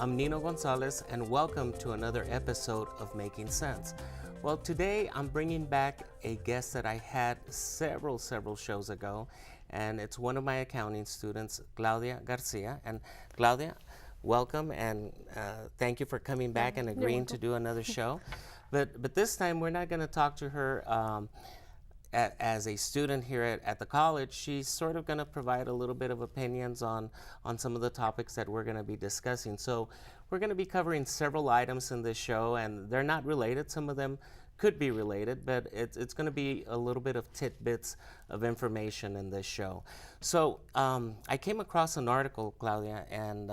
I'm Nino Gonzalez, and welcome to another episode of Making Sense. Well, today I'm bringing back a guest that I had several shows ago, and it's one of my accounting students, Claudia Garcia. And Claudia, welcome, and thank you for coming back and agreeing to do another show. But this time we're not going to talk to her as a student here at the college. She's sort of going to provide a little bit of opinions on some of the topics that we're going to be discussing. So we're going to be covering several items in this show, and they're not related. Some of them could be related, but it's going to be a little bit of tidbits of information in this show. So I came across an article, Claudia, and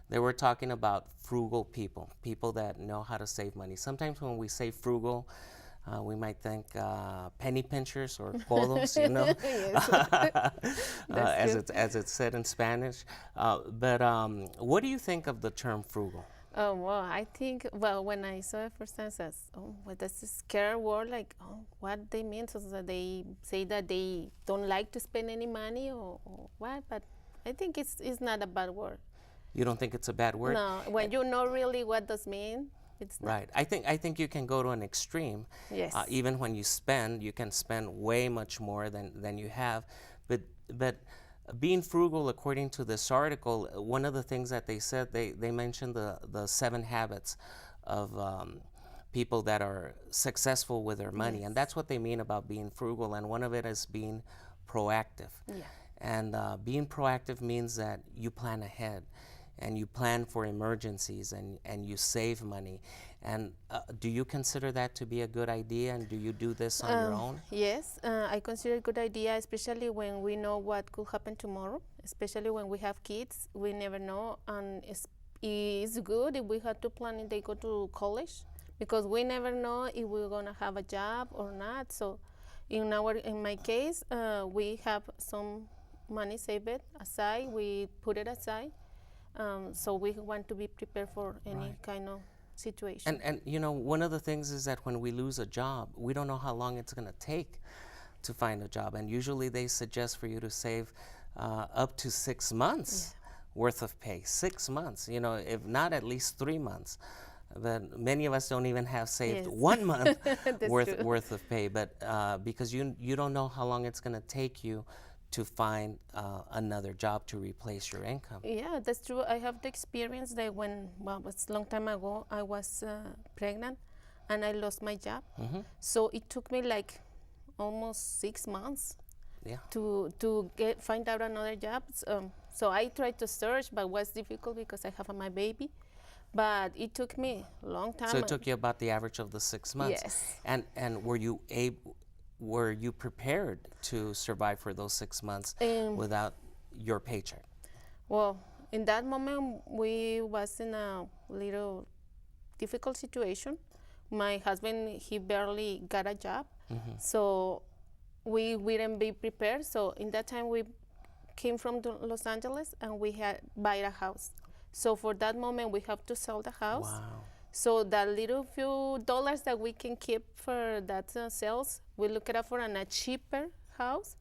they were talking about frugal people that know how to save money. Sometimes when we say frugal, we might think penny pinchers or codos, you know, as it's said in Spanish. But what do you think of the term frugal? Oh, well, I think, when I saw it first time, I said, oh, well, that's a scary word, like, oh, what they mean? So that they say that they don't like to spend any money or what? But I think it's not a bad word. You don't think it's a bad word? No, when you know really what does mean, it's not. Right. I think you can go to an extreme. Yes. Even when you can spend way much more than you have. But being frugal, according to this article, one of the things that they said, they mentioned the 7 habits of people that are successful with their money. Yes. And that's what they mean about being frugal. And one of it is being proactive. Yeah. And being proactive means that you plan ahead, and you plan for emergencies, and you save money. And do you consider that to be a good idea, and do you do this on your own? Yes, I consider it a good idea, especially when we know what could happen tomorrow, especially when we have kids. We never know, and it's good if we have to plan if they go to college, because we never know if we're going to have a job or not. So in my case, we have some money saved aside. We put it aside. So we want to be prepared for any kind of situation. And you know, one of the things is that when we lose a job, we don't know how long it's going to take to find a job. And usually they suggest for you to save up to 6 months worth of pay. 6 months, you know, if not at least 3 months. But many of us don't even have saved 1 month worth of pay. But because you don't know how long it's going to take you to find another job to replace your income. Yeah, that's true. I have the experience that it was a long time ago, I was pregnant and I lost my job. Mm-hmm. So it took me like almost 6 months to find out another job. So I tried to search, but it was difficult because I have my baby. But it took me a long time. So it took you about the average of the 6 months. Yes. And were you prepared to survive for those 6 months without your paycheck? Well, in that moment, we was in a little difficult situation. My husband, he barely got a job, so we didn't be prepared. So in that time, we came from Los Angeles and we had buy a house. So for that moment, we have to sell the house. Wow. So that little few dollars that we can keep for that sales, we look it up for a cheaper house.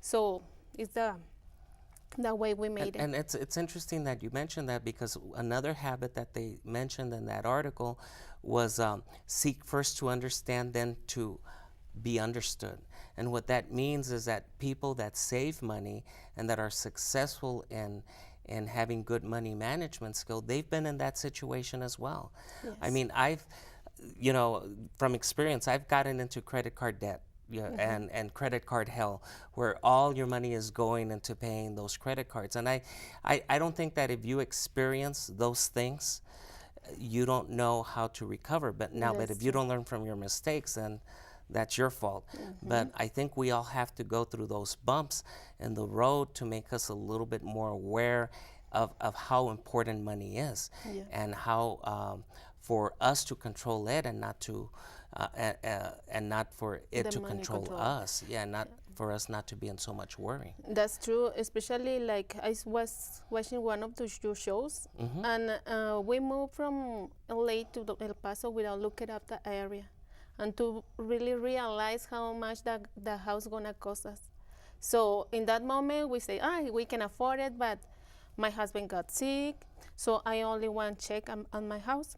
So it's the way we made it. And it's interesting that you mentioned that, because another habit that they mentioned in that article was seek first to understand, then to be understood. And what that means is that people that save money and that are successful in having good money management skill, they've been in that situation as well. Yes. I mean, from experience, I've gotten into credit card debt and credit card hell, where all your money is going into paying those credit cards. And I don't think that if you experience those things, you don't know how to recover. But if you don't learn from your mistakes, then that's your fault. But I think we all have to go through those bumps in the road to make us a little bit more aware of how important money is, and how for us to control it and not to and not for it to control us. For us not to be in so much worry. That's true, especially like I was watching one of your shows, and we moved from LA to El Paso without looking up the area, and to really realize how much the house gonna cost us. So in that moment we say, we can afford it, but My husband got sick, so I only one check on my house.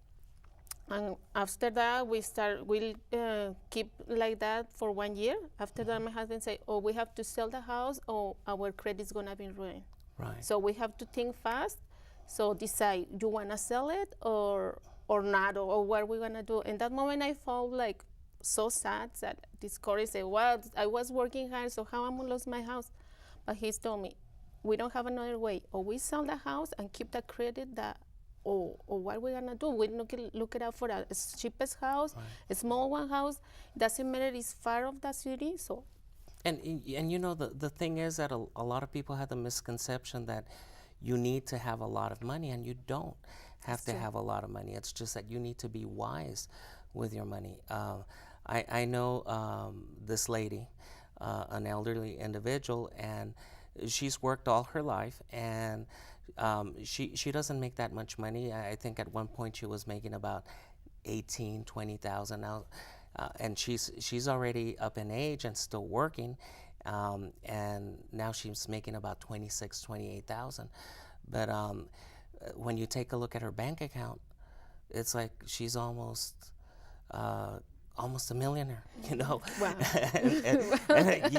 And after that, we'll keep like that for 1 year. After that, my husband say, "Oh, we have to sell the house, or our credit's gonna be ruined." Right. So we have to think fast. So decide, you wanna sell it or not, or what we're gonna do. In that moment, I felt like so sad that this Corey said, "Well, I was working hard, so how I'm gonna lose my house?" But he's told me, "We don't have another way. Or we sell the house and keep the credit that." Or what we're gonna do? We look it out for the cheapest house, Right. a small one house. Doesn't matter it's far of the city. So And you know, the thing is that a lot of people have the misconception that you need to have a lot of money, and you don't have That's to true. have a lot of money. It's just that you need to be wise with your money. I know this lady, an elderly individual, and she's worked all her life, and she doesn't make that much money. I think at one point she was making about 20,000 now, and she's already up in age and still working, and now she's making about 28,000. But when you take a look at her bank account, it's like she's uh, almost a millionaire, you know. Wow.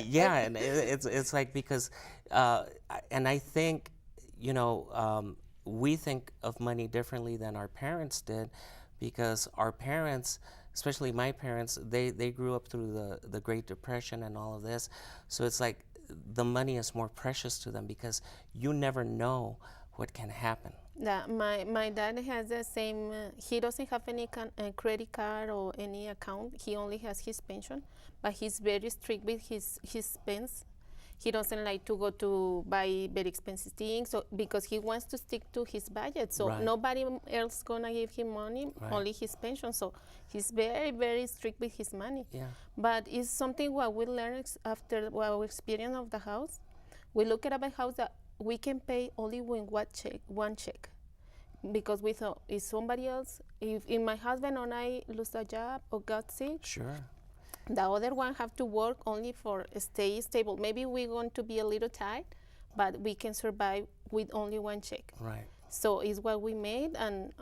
Yeah, and it's like because, and I think, you know, we think of money differently than our parents did, because our parents, especially my parents, they grew up through the Great Depression and all of this, so it's like the money is more precious to them because you never know what can happen. Yeah, my dad has the same. He doesn't have any credit card or any account. He only has his pension, but he's very strict with his spends. He doesn't like to go to buy very expensive things, so because he wants to stick to his budget. So Right. nobody else gonna give him money, Right. only his pension. So he's very strict with his money. Yeah. But it's something what we learn after our experience of the house. We look at a house that we can pay only with one check, because we thought if somebody else, if my husband or I lose a job or got sick, Sure. the other one have to work only for stay stable. Maybe we're going to be a little tight, but we can survive with only one check. Right. So it's what we made, and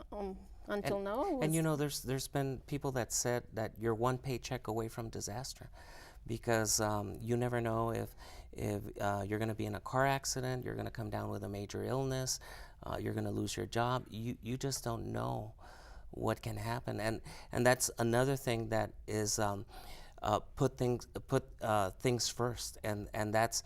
until now. And you know, there's been people that said that you're one paycheck away from disaster, because you never know if you're going to be in a car accident, you're going to come down with a major illness, you're going to lose your job. You just don't know what can happen, and that's another thing that is put things first, and that's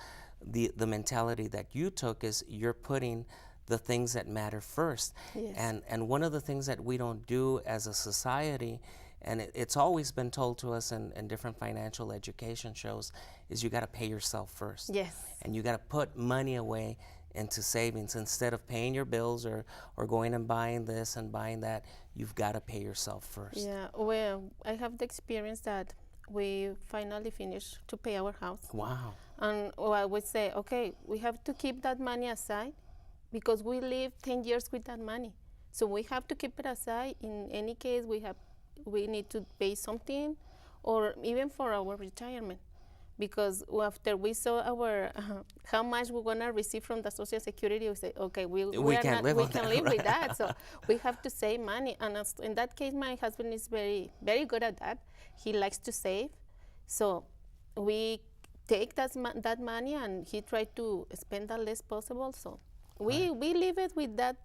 the mentality that you took, is you're putting the things that matter first. Yes. And one of the things that we don't do as a society, and it's always been told to us in different financial education shows, is you got to pay yourself first. Yes. And you got to put money away into savings instead of paying your bills or going and buying this and buying that. You've got to pay yourself first. Yeah. Well, I have the experience that we finally finished to pay our house. Wow. And I would say, okay, we have to keep that money aside, because we live 10 years with that money. So we have to keep it aside. In any case, we need to pay something, or even for our retirement. Because after we saw our how much we're gonna receive from the Social Security, we say, okay, we can't live on that, live with right? that. So we have to save money. And in that case, my husband is very good at that. He likes to save, so we take that money, and he tried to spend the less possible. So we live it with that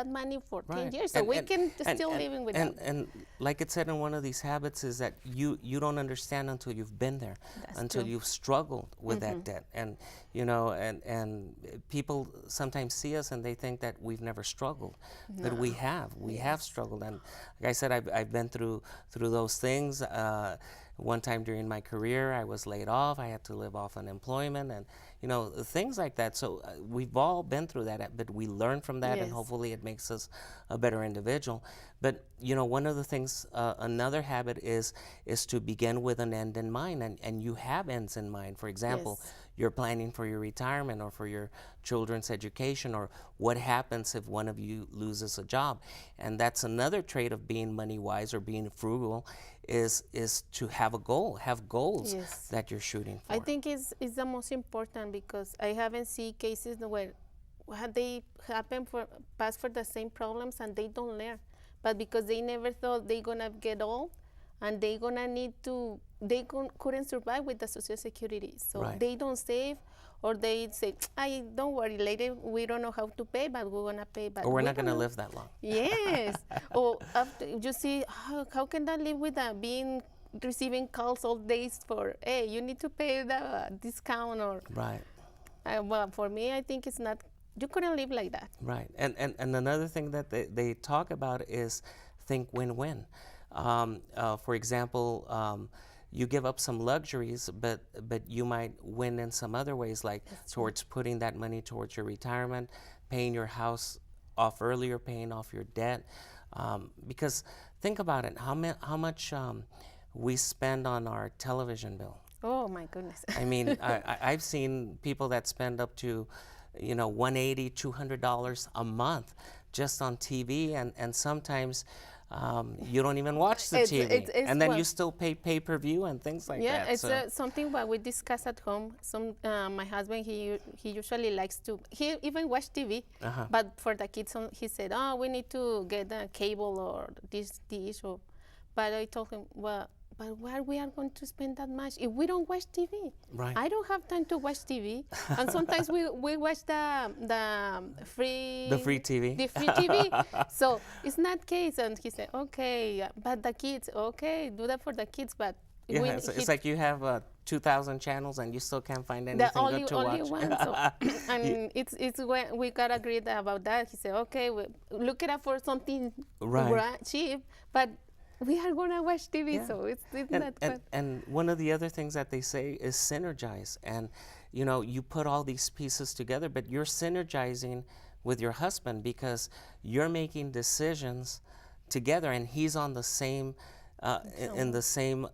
money for 10 years, so we can still living with that. And like it said in one of these habits, is that you don't understand until you've been there, That's until true. you've struggled with that debt. And you know, and people sometimes see us and they think that we've never struggled, but we have struggled. And like I said, I've been through those things. One time during my career, I was laid off. I had to live off unemployment, and you know, things like that. So we've all been through that, but we learn from that, and Yes. hopefully it makes us a better individual. But you know, one of the things, another habit is to begin with an end in mind, and you have ends in mind. For example, Yes. you're planning for your retirement or for your children's education, or what happens if one of you loses a job. And that's another trait of being money wise or being frugal, is to have a goal, have goals Yes. that you're shooting for. I think it's the most important, because I haven't seen cases where they happen for pass for the same problems and they don't learn, but because they never thought they gonna get old and they gonna need to couldn't survive with the social security, so Right. they don't save, or they say, I don't worry, later we don't know how to pay, but we're gonna pay, but Or we're we not don't going to know. live that long. Yes. Or after you see, how can that live with being receiving calls all days for, hey, you need to pay the discount, or Right. well, for me, I think it's not, you couldn't live like that. Right. And another thing that they talk about is think win-win. For example, you give up some luxuries, but you might win in some other ways, like towards putting that money towards your retirement, paying your house off earlier, paying off your debt. Because think about it, how much we spend on our television bill. Oh my goodness. I mean, I've seen people that spend up to, $180, $200 a month just on TV, and sometimes you don't even watch the TV, it's and then well, you still pay pay-per-view and things like yeah, that. it's So, something what we discuss at home. My husband, he usually likes to, he even watch TV, but for the kids, he said, oh, we need to get a cable or this dish, or, but I told him, well, but where we are going to spend that much if we don't watch TV? Right. I don't have time to watch TV, and sometimes we watch the free TV. The free TV. So it's not case. And he said, okay, but the kids, okay, do that for the kids, but Yeah, it's like you have 2,000 channels and you still can't find anything the only good to only watch. one. So, and it's when we got agreed about that. He said, okay, we look it up for something cheap, but we are gonna watch TV, Yeah. so it's And, not and, fun. and one of the other things that they say is synergize. And, you put all these pieces together, but you're synergizing with your husband because you're making decisions together, and he's on the same, in the same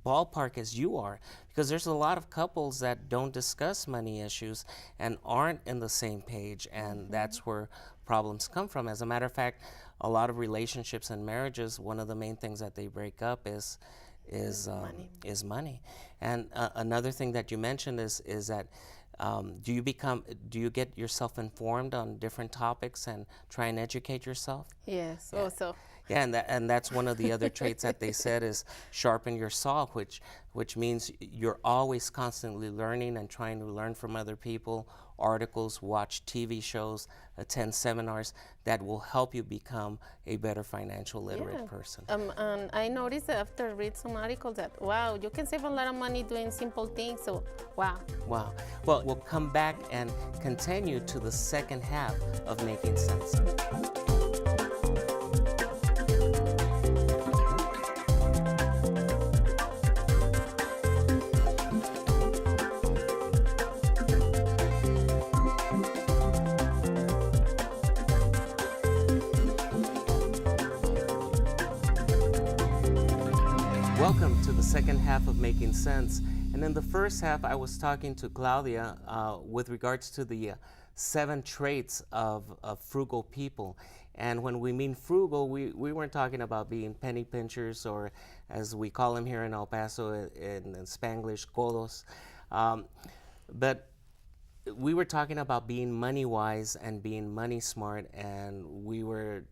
ballpark as you are. Because there's a lot of couples that don't discuss money issues and aren't in the same page, and that's where problems come from. As a matter of fact, a lot of relationships and marriages, one of the main things that they break up is money. And another thing that you mentioned is that do you get yourself informed on different topics and try and educate yourself? Yes, Yeah. also. Yeah, and that's one of the other traits that they said is sharpen your saw, which means you're always constantly learning and trying to learn from other people, articles, watch TV shows, attend seminars that will help you become a better financial literate person. And I noticed after read some articles that, wow, you can save a lot of money doing simple things. So, wow. Wow. Well, we'll come back and continue to the second half of Making Sense. Welcome to the second half of Making Sense. And in the first half, I was talking to Claudia with regards to the 7 traits of frugal people. And when we mean frugal, we weren't talking about being penny pinchers, or as we call them here in El Paso in Spanglish, codos. But we were talking about being money wise and being money smart, and we were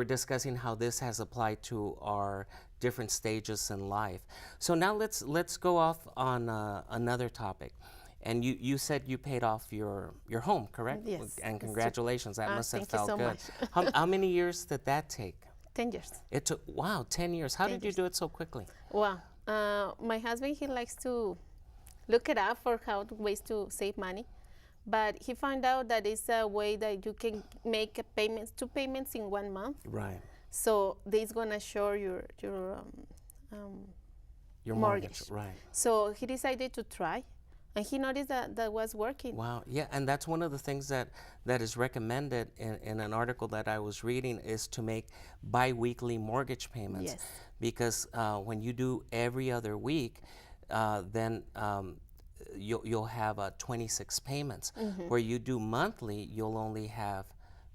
discussing how this has applied to our different stages in life. So now let's go off on another topic. And you said you paid off your home, correct? Yes. And congratulations, that must have thank you felt so good. much. How many years did that take? 10 years. It took, wow, 10 years. How 10 did you years. do it so quickly? Wow. My husband, he likes to look it up for ways to save money. But he found out that it's a way that you can make payments, 2 payments in 1 month. Right. So this gonna show your mortgage. Right. So he decided to try, and he noticed that was working. Wow, yeah, and that's one of the things that is recommended in an article that I was reading, is to make bi-weekly mortgage payments. Yes. Because when you do every other week, then you'll have 26 payments. Where you do monthly, you'll only have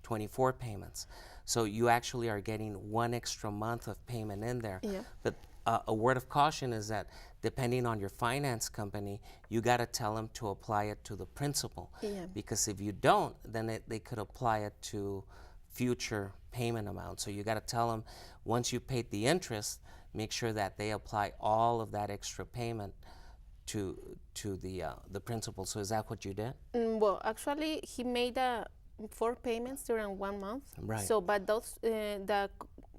24 payments. So you actually are getting 1 extra month of payment in there. Yeah. But a word of caution is that depending on your finance company, you got to tell them to apply it to the principal. Yeah. Because if you don't, then they could apply it to future payment amounts. So you got to tell them once you paid the interest, make sure that they apply all of that extra payment to the principal. So is that what you did? Well, actually, he made 4 payments during 1 month. Right. So, but those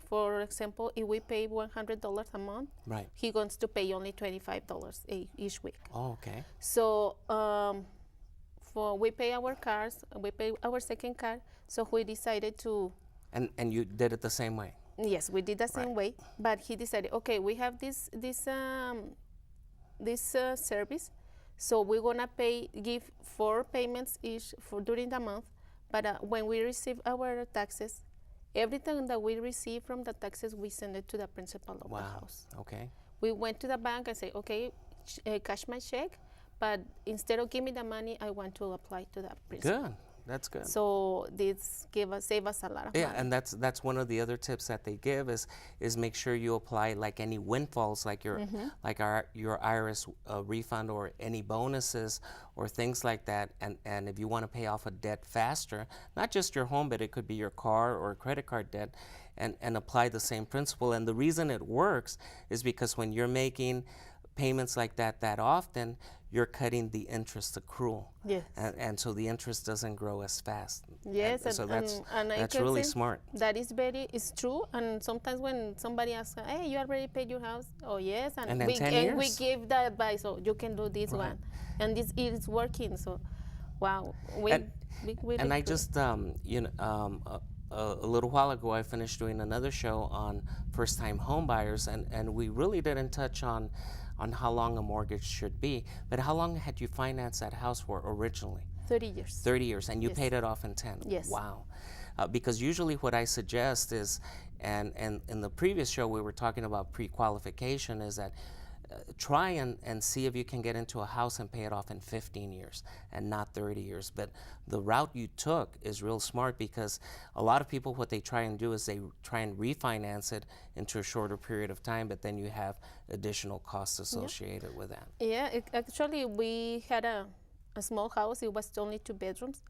for example, if we pay $100 a month, Right. he wants to pay only $25 each week. Oh, okay. So we pay our cars, we pay our second car. So we decided to. And you did it the same way? Yes, we did the same way. But he decided, okay, we have this service, so we're gonna give 4 payments each for during the month. But when we receive our taxes, everything that we receive from the taxes, we send it to the principal of the house. Okay. We went to the bank and say, okay, cash my check, but instead of give me the money, I want to apply to the principal. Good. That's good. So this save us a lot of money. Yeah, and that's one of the other tips that they give is make sure you apply like any windfalls, like your IRS refund or any bonuses or things like that. And if you want to pay off a debt faster, not just your home, but it could be your car or credit card debt, and apply the same principle. And the reason it works is because when you're making payments like that often, you're cutting the interest accrual. Yes. And so the interest doesn't grow as fast. Yes, and so that's I really smart. That is it's true. And sometimes when somebody asks, hey, you already paid your house? Oh, yes. And then 10 years? We give the advice, oh, you can do this one. And this is working. So, wow. And I just, a little while ago, I finished doing another show on first-time home buyers, and we really didn't touch on how long a mortgage should be. But how long had you financed that house for originally? 30 years. 30 years, and you paid it off in 10? Yes. Wow. Because usually what I suggest is, and in the previous show we were talking about pre-qualification, is that try and see if you can get into a house and pay it off in 15 years and not 30 years. But the route you took is real smart, because a lot of people, what they try and do is they try and refinance it into a shorter period of time, but then you have additional costs associated with that. Yeah, actually we had a small house. It was only 2 bedrooms,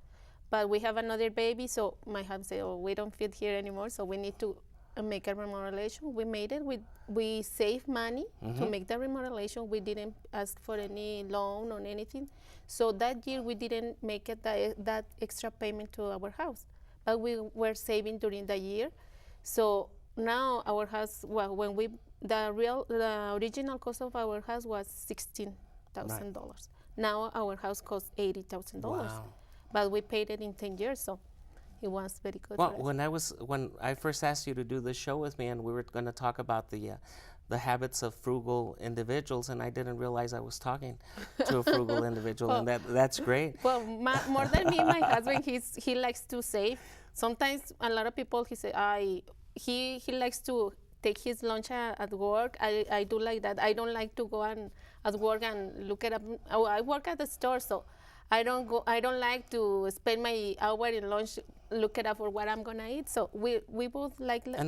but we have another baby, so my husband said, oh, we don't fit here anymore, so we need to make a remodelation. We made it. We saved money to make the remodelation. We didn't ask for any loan or anything. So that year we didn't make it that extra payment to our house, but we were saving during the year. So now our house, well, the original cost of our house was $16,000. Now our house costs $80,000. Wow. But we paid it in 10 years, so it was very good. Well, when I first asked you to do this show with me, and we were going to talk about the habits of frugal individuals, and I didn't realize I was talking to a frugal individual, and that's great. Well, more than me, my husband, he likes to save. Sometimes a lot of people, he likes to take his lunch at work. I do like that. I don't like to go at work and look it up. I work at the store, so I don't like to spend my hour in lunch look it up for what I'm gonna eat. So we both like that.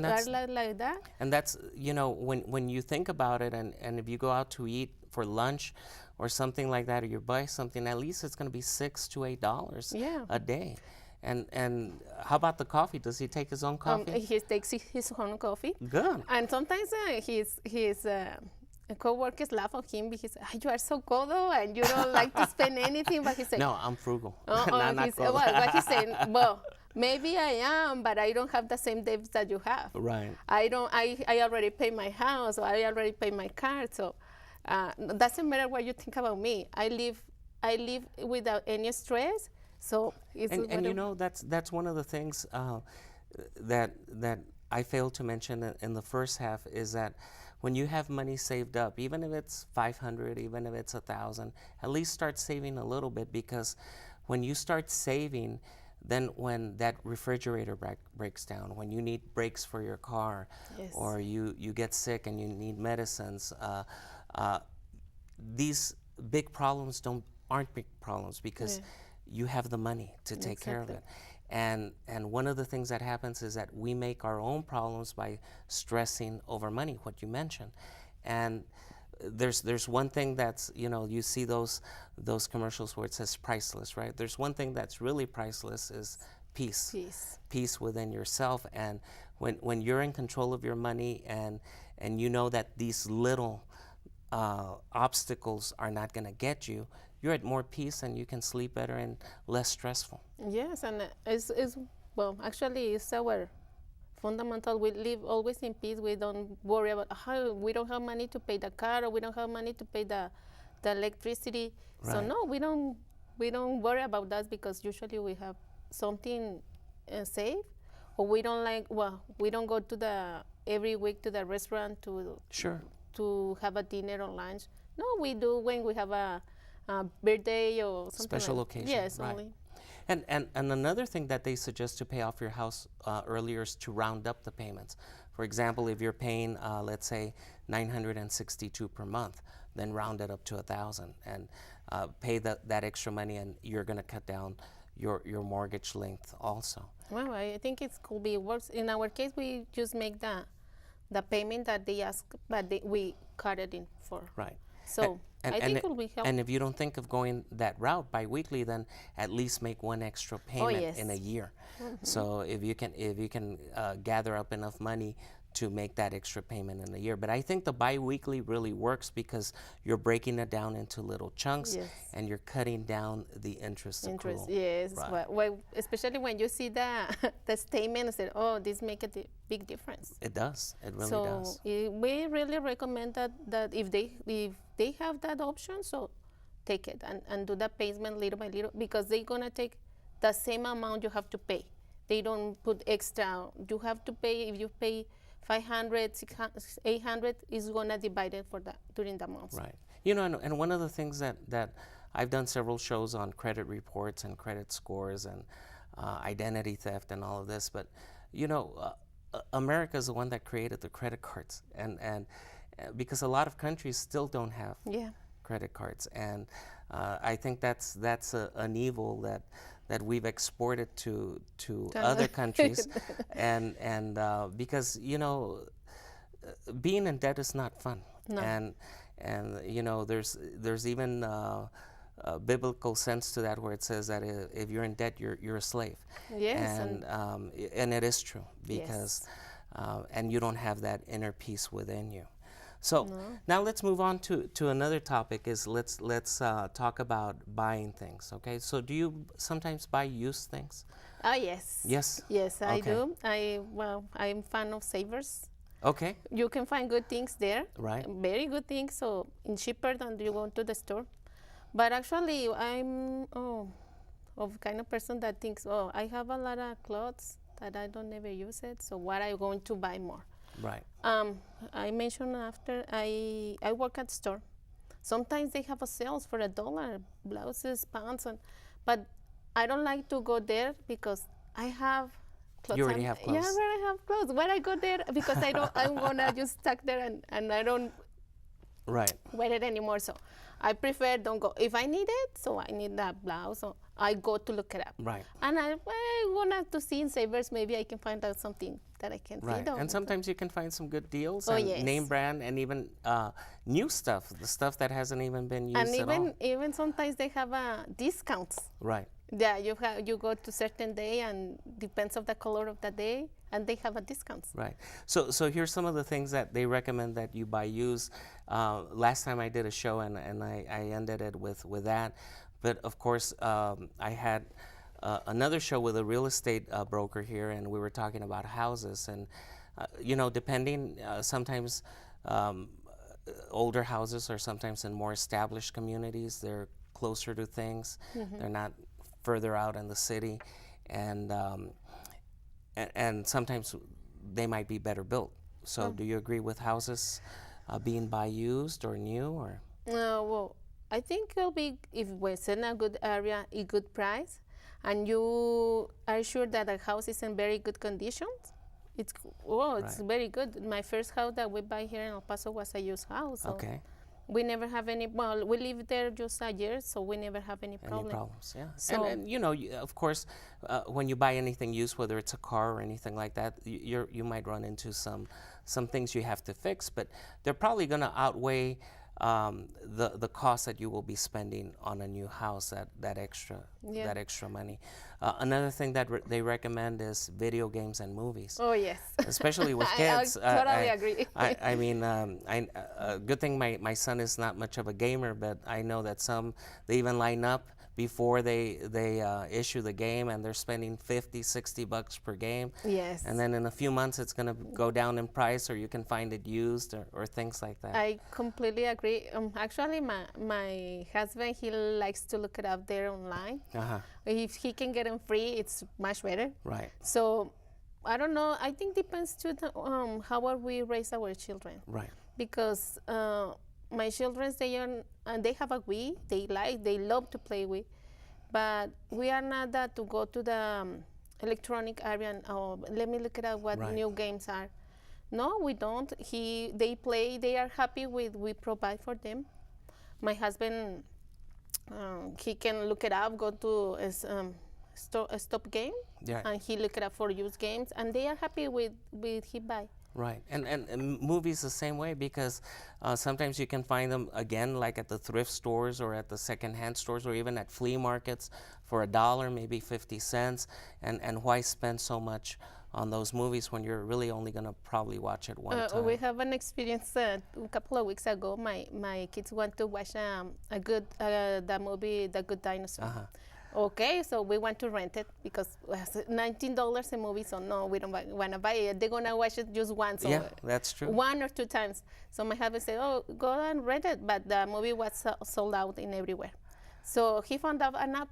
And that's, when you think about it, and if you go out to eat for lunch or something like that, or you buy something, at least it's gonna be $6 to $8 a day. And how about the coffee? Does he take his own coffee? He takes his own coffee. Good. And sometimes his co-workers laugh at him because you are so codo and you don't like to spend anything. But he said, no, I'm frugal. Not codo. What he's saying, well, maybe I am, but I don't have the same debts that you have. Right. I already pay my house, or I already pay my car, so doesn't matter what you think about me. I live without any stress. So it's that's one of the things that I failed to mention in the first half, is that when you have money saved up, even if it's $500, even if it's $1,000, at least start saving a little bit, because when you start saving, then when that refrigerator breaks down, when you need brakes for your car, or you get sick and you need medicines, these big problems aren't big problems, because you have the money to take care of it. And one of the things that happens is that we make our own problems by stressing over money, what you mentioned. And there's one thing that's, you see those commercials where it says priceless, right? There's one thing that's really priceless is peace. Peace within yourself. And when you're in control of your money, and you know that these little obstacles are not going to get you, you're at more peace and you can sleep better and less stressful. Yes, and it's well, actually, it's our fundamental. We live always in peace. We don't worry about how we don't have money to pay the car, or we don't have money to pay the electricity. Right. So no, we don't worry about that, because usually we have something safe, or we don't go to every week to the restaurant to have a dinner or lunch. No, we do when we have a birthday or something special like occasion. Yes, right. only. And another thing that they suggest to pay off your house earlier is to round up the payments. For example, if you're paying, let's say, $962 per month, then round it up to $1,000 and pay that extra money, and you're going to cut down your mortgage length also. Well, I think it could be worse. In our case, we just make the payment that they ask, but we cut it in for. Right. So I think it will be helpful. And if you don't think of going that route bi-weekly, then at least make one extra payment in a year. Mm-hmm. So if you can gather up enough money to make that extra payment in a year. But I think the bi-weekly really works because you're breaking it down into little chunks, and you're cutting down the interest accrual. Yes. Right. Well, especially when you see the statement and say, oh, this makes a big difference. It does. It really does. So we really recommend that if they have that option, so take it and do the payment little by little, because they're going to take the same amount you have to pay. They don't put extra. You have to pay, if you pay 500, 600, 800, is going to divide it during the month. Right. And one of the things that I've done several shows on credit reports and credit scores and identity theft and all of this, but America is the one that created the credit cards, and because a lot of countries still don't have credit cards, and I think that's an evil that we've exported to other countries, and because being in debt is not fun. No. And there's even a biblical sense to that, where it says that if you're in debt, you're a slave. Yes. And it is true, because and you don't have that inner peace within you. So now let's move on to another topic. Is let's talk about buying things. Okay. So do you sometimes buy used things? Oh, yes. Yes. Yes, I do. I'm fan of Savers. Okay. You can find good things there. Right. Very good things. So cheaper than you go to the store. But actually, I'm of kind of person that thinks, I have a lot of clothes that I don't ever use it. So what are you going to buy more? Right. I mentioned after I work at store. Sometimes they have a sales for $1, blouses, pants, but I don't like to go there because I have clothes. You already have clothes. Yeah, I have clothes. When I go there, because I'm gonna just stuck there and I don't wear it anymore. So I prefer don't go. If I need it, so I need that blouse, so I go to look it up. Right. And I want to see in Savers, maybe I can find out something that I can Right. fit on. And sometimes you can find some good deals, yes. name brand, and even new stuff, the stuff that hasn't even been used and at all. even sometimes they have discounts. Right. Yeah, you go to certain day, and depends of the color of the day, and they have a discount. Right. So here's some of the things that they recommend that you buy used. Last time I did a show, and I ended it with that. But of course, I had another show with a real estate broker here, and we were talking about houses. And depending, sometimes older houses are sometimes in more established communities. They're closer to things. Mm-hmm. They're not further out in the city, and sometimes they might be better built. So do you agree with houses being by used or new? Or well, I think it'll be, if it's in a good area, a good price, and you are sure that the house is in very good condition. It's very good. My first house that we buy here in El Paso was a used house. So okay. We never have any. Well, we live there just a year, so we never have any problem. Any problems? Yeah. So, and you know, of course, when you buy anything used, whether it's a car or anything like that, you might run into some things you have to fix, but they're probably going to outweigh the cost that you will be spending on a new house, that extra money. Another thing that they recommend is video games and movies. Oh yes, especially with kids. I totally agree. I mean, good thing my son is not much of a gamer, but I know that they even line up before they issue the game, and they're spending $50-$60 per game. Yes. And then in a few months, it's going to go down in price, or you can find it used, or things like that. I completely agree. Actually, my husband, he likes to look it up there online. If he can get them free, it's much better. Right. So I don't know. I think depends to how we raise our children. Right. Because my children, they have a Wii. They love to play with, but we are not that to go to the electronic area and let me look at what new games are. No, we don't. They play. They are happy with we provide for them. My husband, he can look it up, go to a stop game, and he look it up for used games, and they are happy with he buy. Right, and movies the same way, because sometimes you can find them, again, like at the thrift stores or at the secondhand stores or even at flea markets for $1, maybe 50 cents. And why spend so much on those movies when you're really only going to probably watch it one time? We have an experience a couple of weeks ago. My kids want to watch the movie The Good Dinosaur. Okay, so we want to rent it because it's $19 a movie, so no, we don't want to buy it. They're going to watch it just once. Yeah, that's true. 1 or 2 times. So my husband said, oh, go and rent it, but the movie was sold out in everywhere. So he found out an app,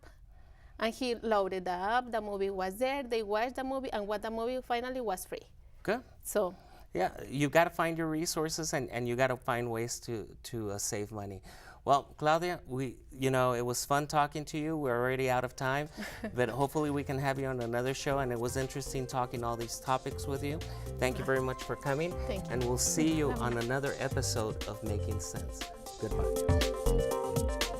and he loaded the app. The movie was there. They watched the movie, and what the movie finally was free. Good. So. Yeah, you got to find your resources, and you got to find ways to save money. Well, Claudia, it was fun talking to you. We're already out of time, but hopefully we can have you on another show, and it was interesting talking all these topics with you. Thank you very much for coming. Thank you. And we'll see you on another episode of Making Sense. Goodbye.